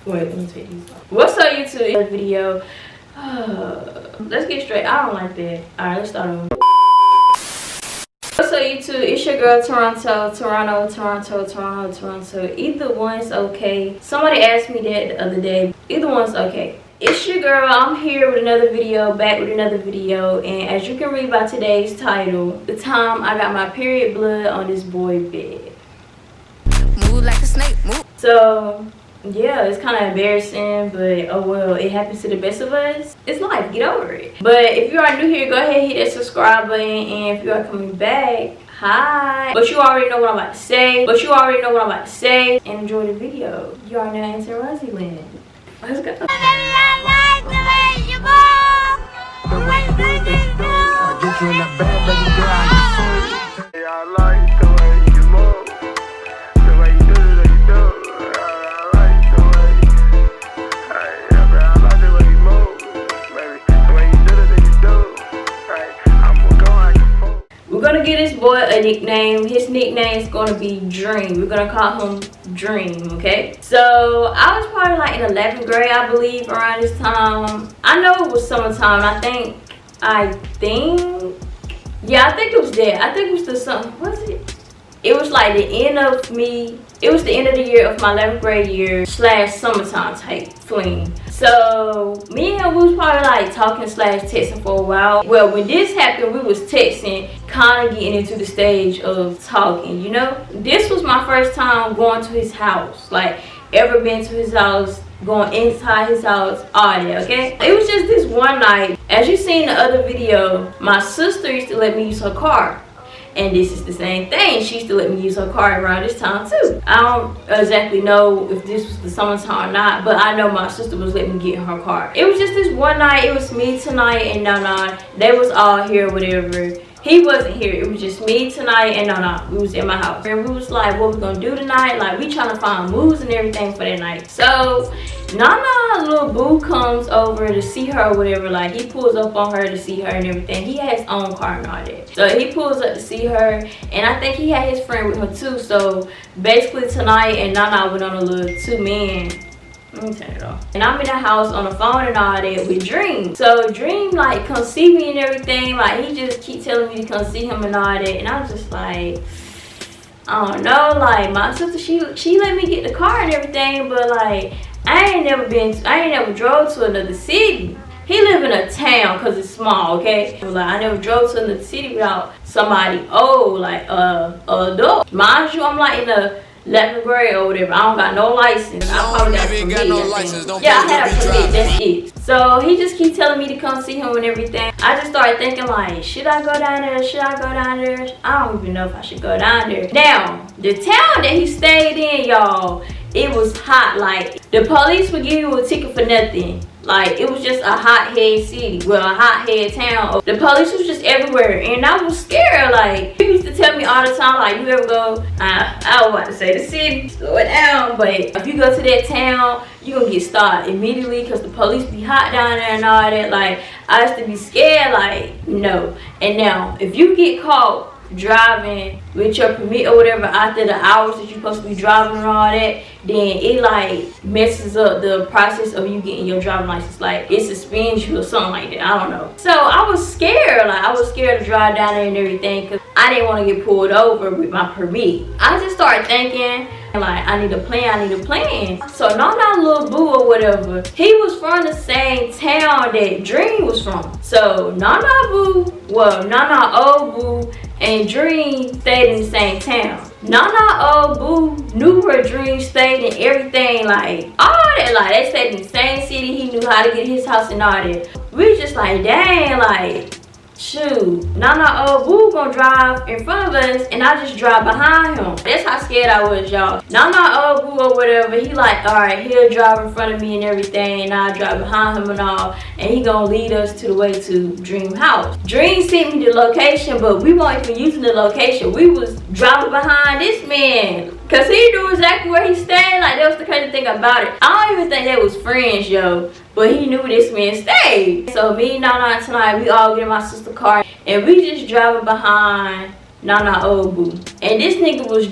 Wait, let me take these off. What's up, YouTube? Video. Let's get straight. I don't like that. Alright, let's start over. What's up, YouTube? It's your girl, Toronto. Either one's okay. Somebody asked me that the other day. Either one's okay. It's your girl. I'm here with another video, back with another video. And as you can read by today's title, the time I got my period blood on this boy bed. Move like a snake, move. So, yeah, it's kind of embarrassing, but oh well, it happens to the best of us. It's life, get over it. But if you are new here, go ahead and hit that subscribe button. And if you are coming back, hi. But you already know what I'm about to say. And enjoy the video. You are now into RosyLand. Let's go. We're gonna give this boy a nickname. His nickname is gonna be Dream. We're gonna call him Dream, okay? So I was probably like in 11th grade, I believe, around this time. I know it was summertime. I think yeah, I think it was that. I think it was the summer. Was it? It was like the end of me. It was the end of the year of my 11th grade year / summertime type fling. So me and him, we was probably like talking / texting for a while. Well, when this happened, we was texting, kind of getting into the stage of talking, you know. This was my first time going to his house, like ever been to his house, going inside his house, all that, okay? It was just this one night. As you seen in the other video, my sister used to let me use her car. And this is the same thing. She used to let me use her car around this time too. I don't exactly know if this was the summertime or not, but I know my sister was letting me get in her car. It was just this one night. It was me tonight and Nana. They was all here, whatever. He wasn't here. It was just me tonight and Nana. We was in my house. And we was like, what we gonna do tonight? Like, we trying to find moves and everything for that night. So Nana, little boo, comes over to see her or whatever. Like, he pulls up on her to see her and everything. He had his own car and all that. So he pulls up to see her, and I think he had his friend with him too. So basically tonight and Nana went on a little two-man. Let me turn it off. And I'm in the house on the phone and all that with Dream. So Dream like come see me and everything. Like, he just keep telling me to come see him and all that. And I'm just like, I don't know. Like, my sister, she let me get the car and everything, but like, I ain't never drove to another city. He live in a town because it's small, okay? Like, I never drove to another city without somebody old, like adult. Mind you, I'm like in the 11th grade or whatever. I don't got no license. I probably got a permit. Yeah, I had a permit. That's it. So he just keep telling me to come see him and everything. I just started thinking like, should I go down there? Should I go down there? I don't even know if I should go down there. Now, the town that he stayed in, y'all, it was hot. Like, the police would give you a ticket for nothing. Like, it was just a hothead city. Well, a hothead town. The police was just everywhere. And I was scared. Like, he used to tell me all the time, like, you ever go, I was about to say the city, slow it down. But if you go to that town, you're going to get stopped immediately because the police be hot down there and all that. Like, I used to be scared. Like, no. And now, if you get caught driving with your permit or whatever after the hours that you're supposed to be driving and all that, then it like messes up the process of you getting your driving license. Like, it suspends you or something like that. I don't know. So I was scared. Like, I was scared to drive down there and everything because I didn't want to get pulled over with my permit. I just started thinking like, I need a plan. So Nana, little boo or whatever, he was from the same town that Dream was from. So Nana old boo and Dream stayed in the same town. Nana old boo knew where Dream stayed and everything, like all that. Like, they stayed in the same city. He knew how to get his house and all that. We was just like, dang, like, shoot, Nana old boo gonna drive in front of us and I just drive behind him. That's how scared I was, y'all. Nana old boo or whatever, he like, alright, he'll drive in front of me and everything and I'll drive behind him and all, and he gonna lead us to the way to Dream house. Dream sent me the location, but we weren't even using the location. We was driving behind this man because he knew exactly where he stayed. Like, that was the crazy thing about it. I don't even think they was friends, yo. But he knew this man stayed. So me and Nana tonight, we all get in my sister's car and we just driving behind Nana old boo. And this nigga was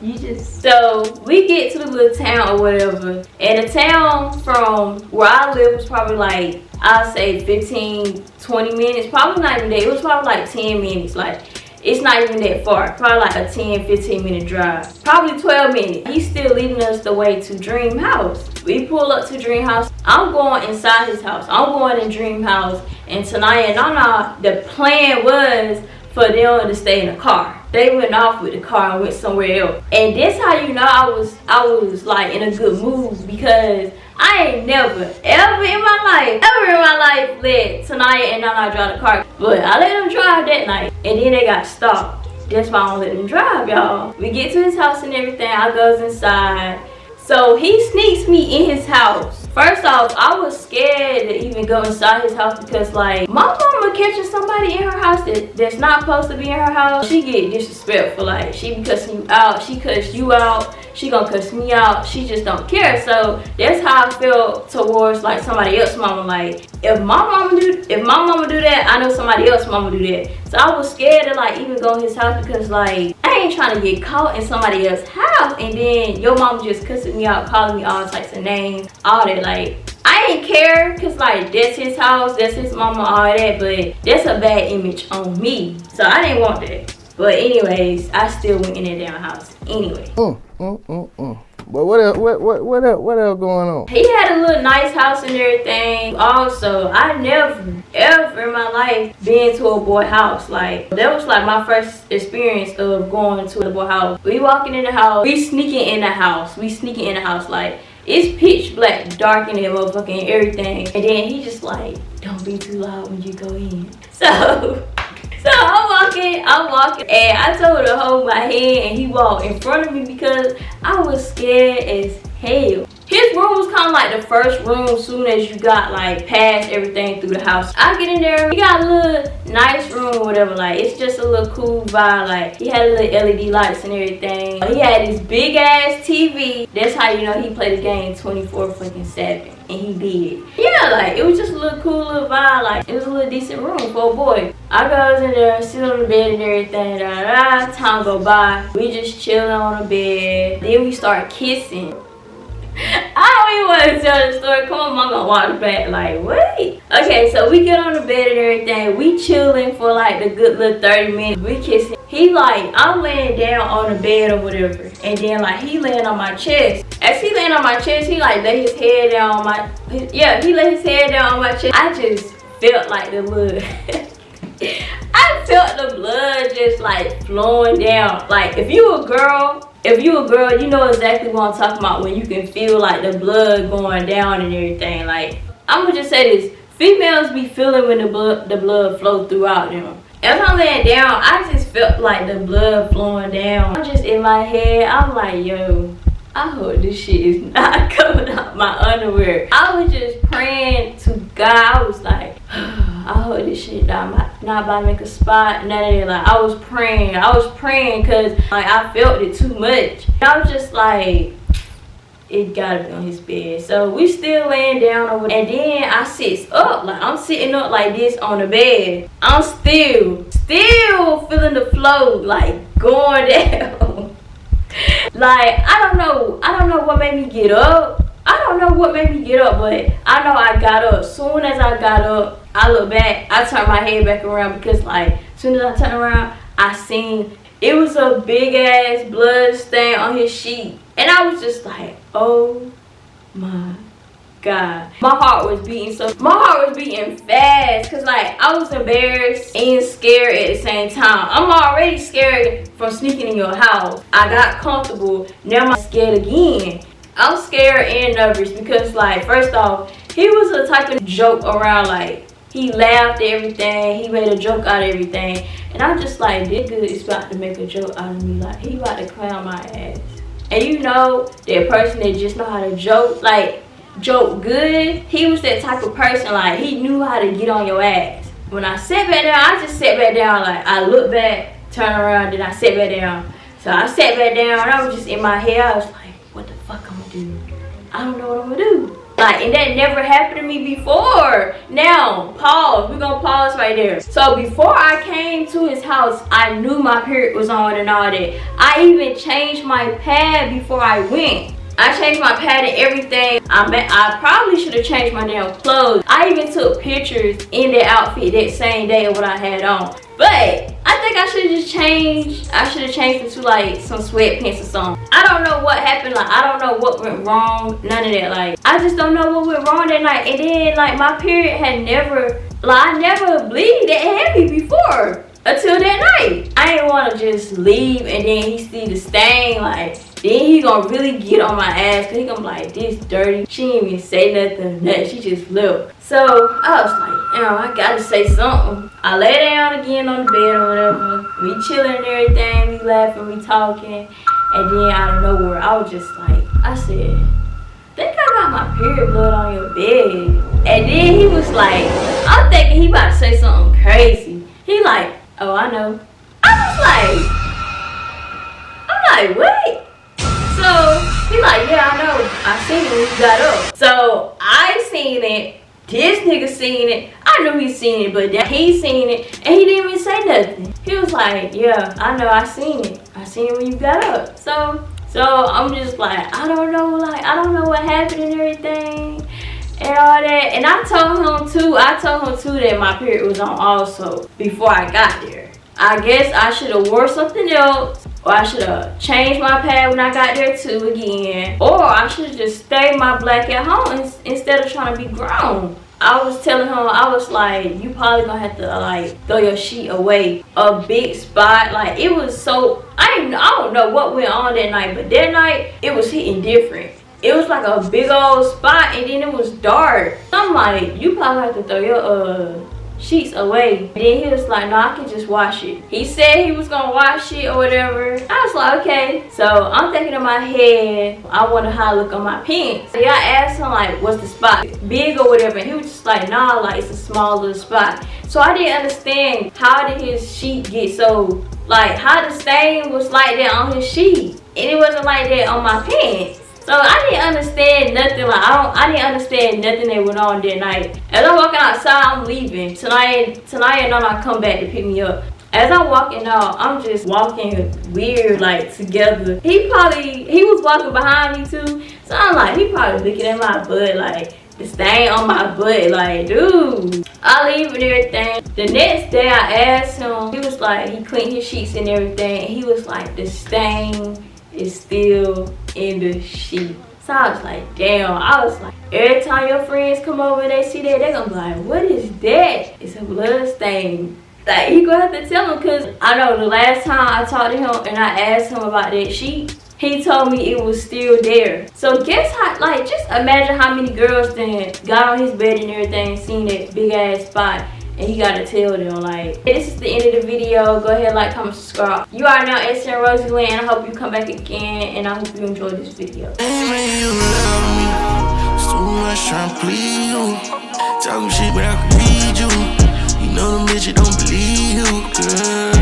You just, so we get to the little town or whatever, and the town from where I live was probably like, I'll say 15, 20 minutes, probably not even that. It was probably like 10 minutes. Like, it's not even that far. Probably like a 10, 15 minute drive. Probably 12 minutes. He's still leading us the way to Dream House. We pull up to Dream House. I'm going inside his house. I'm going in Dream House. And Tanaya and Nana, the plan was for them to stay in the car. They went off with the car and went somewhere else. And that's how you know I was like in a good mood, because I ain't never, ever in my life let Tanaya and Nana drive the car. But I let them drive that night, and then they got stopped. That's why I don't let them drive, y'all. We get to his house and everything. I goes inside. So he sneaks me in his house. First off, I was scared to even go inside his house because, like, my mama catching somebody in her house that's not supposed to be in her house, she get disrespectful. Like, she be cussing you out, she cuss you out, she gonna cuss me out, she just don't care. So that's how I felt towards like somebody else's mama. Like, if my mama do that, I know somebody else's mama do that. So I was scared to like even go in his house because, like, I ain't trying to get caught in somebody else's house and then your mama just cussing me out, calling me all types of names, all that. Like, I ain't care because, like, that's his house, that's his mama, all that, but that's a bad image on me. So I didn't want that. But anyways, I still went in that damn house anyway. But what else going on? He had a little nice house and everything. Also, I never ever in my life been to a boy house. Like, that was like my first experience of going to a boy house. We walking in the house, we sneaking in the house, like, it's pitch black, dark in there, motherfucking everything. And then he just like, don't be too loud when you go in. So I'm walking, and I told her to hold my hand, and he walked in front of me because I was scared as hell. His room was kind of like the first room soon as you got like past everything through the house. I get in there, he got a little nice room or whatever, like it's just a little cool vibe. Like, he had a little LED lights and everything. He had this big ass TV. That's how you know he played the game 24/7. And he did. Yeah, like, it was just a little cool little vibe. Like, it was a little decent room for a boy. I goes in there, sit on the bed and everything. Time go by. We just chilling on the bed. Then we start kissing. I don't even want to tell the story. Come on, mama, walk back. Like, wait. Okay, so we get on the bed and everything. We chilling for like the good little 30 minutes. We kissing. He like, I'm laying down on the bed or whatever. And then like, he laying on my chest. As he laying on my chest, he like lay his head down on my, he lay his head down on my chest. I just felt like the blood. I felt the blood just like flowing down. Like, if you a girl, you know exactly what I'm talking about when you can feel like the blood going down and everything. Like, I'm gonna just say this. Females be feeling when the blood flow throughout them. As I'm laying down, I just felt like the blood flowing down. I'm just in my head, I'm like, yo, I hope this shit is not coming out my underwear. I was just praying to God. I was like, I hope this shit not about to make a spot. None of that. Like, I was praying because like I felt it too much. I was just like, it gotta be on his bed. So we still laying down over there. And then I sits up. Like, I'm sitting up like this on the bed. I'm still feeling the flow like going down. Like, I don't know what made me get up. But I know I got up. Soon as I got up, I look back, I turned my head back around because like, as soon as I turned around, I seen it was a big ass blood stain on his sheet. And I was just like, oh my God. My heart was beating fast because like I was embarrassed and scared at the same time. I'm already scared from sneaking in your house. I got comfortable. Now I'm scared again. I'm scared and nervous because like, first off, he was the type of joke around. Like, he laughed at everything. He made a joke out of everything. And I'm just like, this dude is about to make a joke out of me. Like, he about to clown my ass. And you know, that person that just know how to joke, like, joke good. He was that type of person, like, he knew how to get on your ass. When I sat back down, I just sat back down. Like, I looked back, turned around, then I sat back down. So I sat back down, and I was just in my head. I was like, what the fuck I'm gonna do? I don't know what I'm gonna do. Like, and that never happened to me before. Now, pause. We're gonna pause right there. So before I came to his house, I knew my period was on and all that. I even changed my pad before I went. I changed my pad and everything. I probably should have changed my damn clothes. I even took pictures in that outfit that same day of what I had on. But I think I should have just changed. I should have changed into like some sweatpants or something. I don't know what happened. Like, I don't know what went wrong. None of that. Like, I just don't know what went wrong that night. And then like my period had never, like, I never bleed that heavy before until that night. I didn't want to just leave and then he see the stain. Like, then he gonna really get on my ass because he gonna be like, this dirty. She didn't even say nothing. She just left. So I was like, I gotta say something. I lay down again on the bed or whatever. We chilling and everything. We laughing, we talking. And then out of nowhere, I was just like, I said, think I got my period blood on your bed. And then he was like, I'm thinking he about to say something crazy. He like, oh, I know. I'm like, what? So he like, yeah, I know. I seen it when you got up. So I seen it. This nigga seen it. I knew he seen it, but then he seen it and he didn't even say nothing. He was like, yeah, I know, I seen it. I seen it when you got up. So I'm just like, I don't know what happened and everything and all that. And I told him too that my period was on also before I got there. I guess I should have wore something else, or I should have changed my pad when I got there too again, or I should have just stayed my black at home instead of trying to be grown. I was telling him, I was like, you probably gonna have to like throw your sheet away. A big spot, like it was so, I don't know what went on that night, but that night it was hitting different. It was like a big old spot and then it was dark. I'm like, you probably have to throw your sheets away. And then he was like, no, I can just wash it. He said he was gonna wash it or whatever. I was like, okay. So I'm thinking in my head, I wonder how I look on my pants. So I asked him like, what's the spot? Big or whatever. And he was just like, nah, like it's a small little spot. So I didn't understand, how did his sheet get so, like how the stain was like that on his sheet and it wasn't like that on my pants. So I didn't understand nothing. Like I didn't understand nothing that went on that night. As I'm walking outside, I'm leaving. Tonight and Nana come back to pick me up. As I'm walking out, I'm just walking weird, like together. He was walking behind me too. So I'm like, he probably looking at my butt, like the stain on my butt, like dude. I leave and everything. The next day I asked him, he was like, he cleaned his sheets and everything. And he was like, the stain is still in the sheet. So I was like, damn. I was like, every time your friends come over and they see that, they're gonna be like, what is that? It's a blood stain. Like, you gonna have to tell him, because I know the last time I talked to him and I asked him about that sheet, he told me it was still there. So guess how, like, just imagine how many girls then got on his bed and everything, seen that big ass spot, and he gotta tell them, like, this is the end of the video. Go ahead, like, comment, subscribe. You are now SN RosyLand, and I hope you come back again, and I hope you enjoyed this video. You love me, it's too much trying to please you. Talking shit, but I can read you. You know them bitches don't believe you, girl.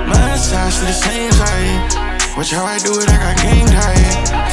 My size to the same side. Watch how I do it, I got game tired.